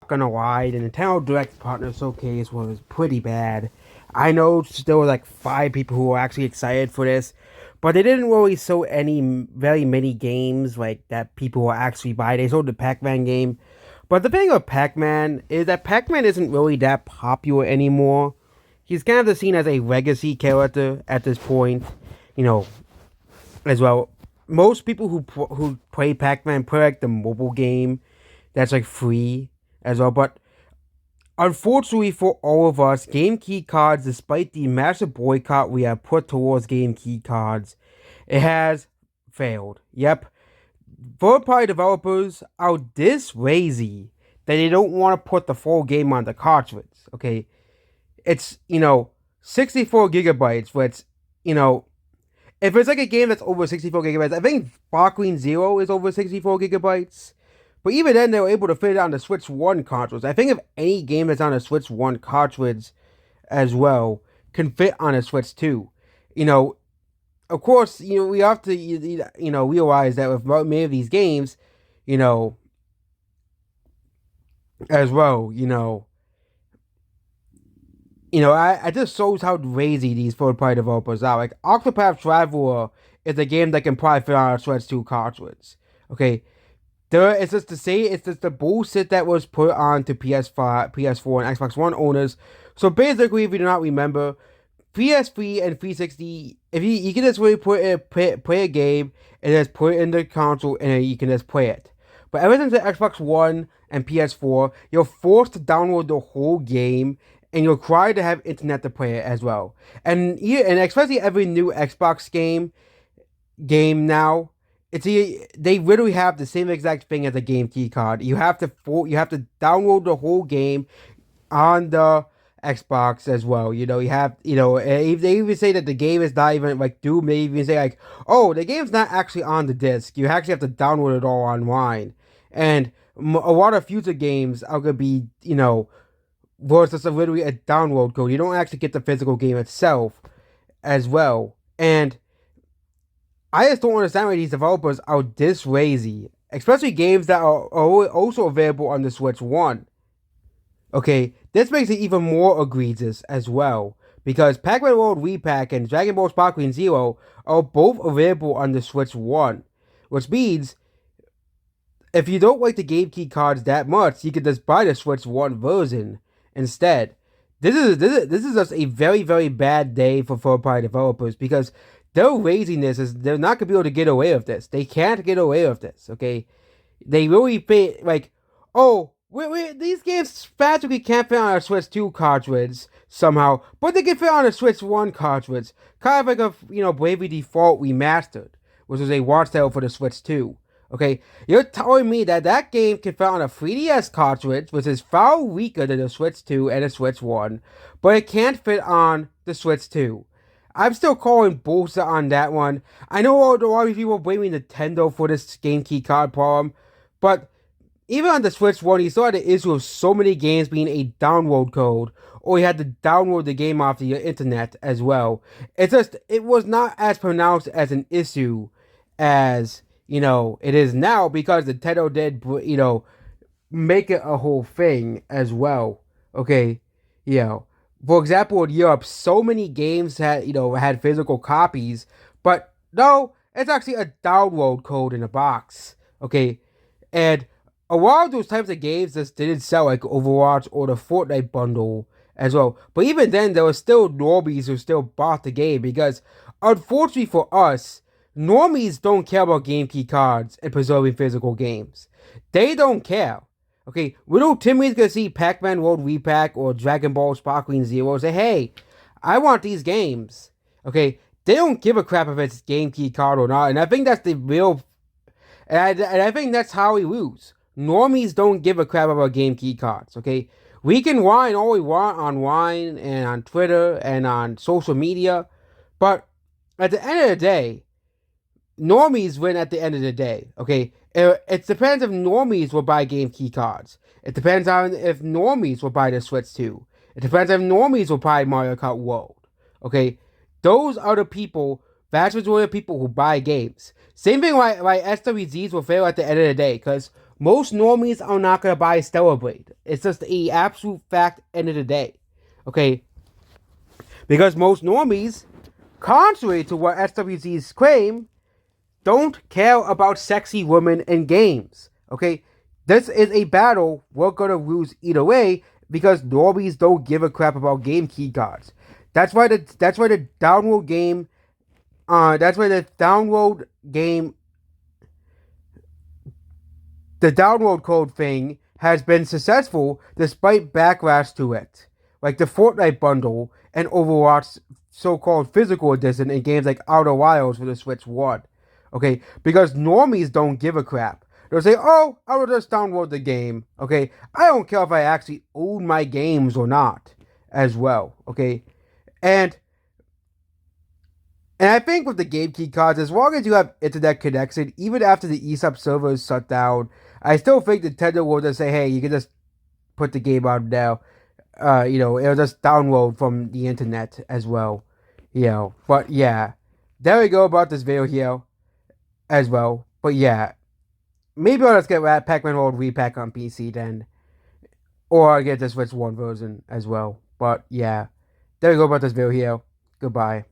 gonna lie, the Nintendo Direct Partner Showcase was pretty bad. I know there were like 5 people who were actually excited for this, but they didn't really show any very many games like that people will actually buy. They showed the Pac-Man game, but the thing with Pac-Man is that Pac-Man isn't really that popular anymore. He's kind of seen as a legacy character at this point, you know, as well. Most people who play Pac-Man play like the mobile game that's like free as well, but unfortunately for all of us, Game Key cards, despite the massive boycott we have put towards Game Key cards, it has failed. Yep. Third-party developers are this lazy that they don't want to put the full game on the cartridge. Okay. It's, 64 gigabytes, but it's, if it's like a game that's over 64 gigabytes, I think Sparkling Zero is over 64 gigabytes. But even then, they were able to fit it on the Switch 1 cartridge. I think if any game that's on a Switch 1 cartridge as well can fit on a Switch 2. Of course, we have to, realize that with many of these games, you know, as well, I just shows how lazy these third-party developers are. Like, Octopath Traveler is a game that can probably fit on a Switch 2 cartridge. Okay, it's just to say it's just the bullshit that was put on to PS5, PS4, and Xbox One owners. So basically, if you do not remember, PS3 and 360, if you can just really play a game and just put it in the console and you can just play it. But ever since the Xbox One and PS4, you're forced to download the whole game and you're required to have internet to play it as well. And especially every new Xbox game now, they literally have the same exact thing as a game key card. You have to download the whole game on the Xbox as well. You have they even say that the game is not even like Doom. They even say like, oh, the game's not actually on the disc. You actually have to download it all online. And a lot of future games are gonna be versus literally a download code. You don't actually get the physical game itself as well. And I just don't understand why these developers are this lazy, especially games that are also available on the Switch 1. Okay, this makes it even more egregious as well, because Pac-Man World Repack and Dragon Ball Sparkling Zero are both available on the Switch 1, which means if you don't like the Game Key cards that much, you can just buy the Switch 1 version instead. This is just a very, very bad day for third-party developers, because their laziness is they're not gonna be able to get away with this. They can't get away with this. Okay, they really pay like, oh, these games magically can't fit on a Switch 2 cartridge somehow, but they can fit on a Switch 1 cartridge. Kind of like a Bravely Default remastered, which was a watch sale for the Switch 2. Okay, you're telling me that game can fit on a 3DS cartridge, which is far weaker than the Switch 2 and the Switch 1, but it can't fit on the Switch 2. I'm still calling bullshit on that one. I know a lot of people blaming Nintendo for this game key card problem, but even on the Switch 1, you still had the issue of so many games being a download code, or you had to download the game off the internet as well. It was not as pronounced as an issue as, it is now, because Nintendo did, make it a whole thing as well. Okay, for example, in Europe, so many games had physical copies, but no, it's actually a download code in a box. Okay, and a lot of those types of games just didn't sell, like Overwatch or the Fortnite bundle as well. But even then, there were still normies who still bought the game, because unfortunately for us, normies don't care about game key cards and preserving physical games. They don't care. Okay, little Timmy's gonna see Pac-Man World Repack or Dragon Ball Sparkling Zero and say, hey, I want these games. Okay, they don't give a crap if it's game key card or not, and I think that's the real... And I think that's how we lose. Normies don't give a crap about game key cards, okay? We can whine all we want on Wine and on Twitter and on social media, but at the end of the day, normies win at the end of the day, okay? It depends if normies will buy game key cards. It depends on if normies will buy the Switch 2. It depends if normies will buy Mario Kart World, okay? Those are the people, vast majority of people who buy games. Same thing why SWZs will fail at the end of the day, because most normies are not going to buy Stellar Blade. It's just a absolute fact end of the day. Okay? Because most normies, contrary to what SWC's claim, don't care about sexy women in games. Okay? This is a battle we're gonna lose either way because normies don't give a crap about game key cards. That's why the download game the download code thing has been successful despite backlash to it. Like the Fortnite bundle and Overwatch's so-called physical edition in games like Outer Wilds for the Switch 1. Okay, because normies don't give a crap. They'll say, oh, I will just download the game. Okay, I don't care if I actually own my games or not as well. Okay, and and I think with the game key cards, as long as you have internet connection, even after the eSub server is shut down, I still think Nintendo will just say, hey, you can just put the game on now. It'll just download from the internet as well. But yeah. There we go about this video here as well. But yeah. Maybe I'll just get Pac-Man World Repack on PC then. Or I'll get the Switch 1 version as well. But yeah. There we go about this video here. Goodbye.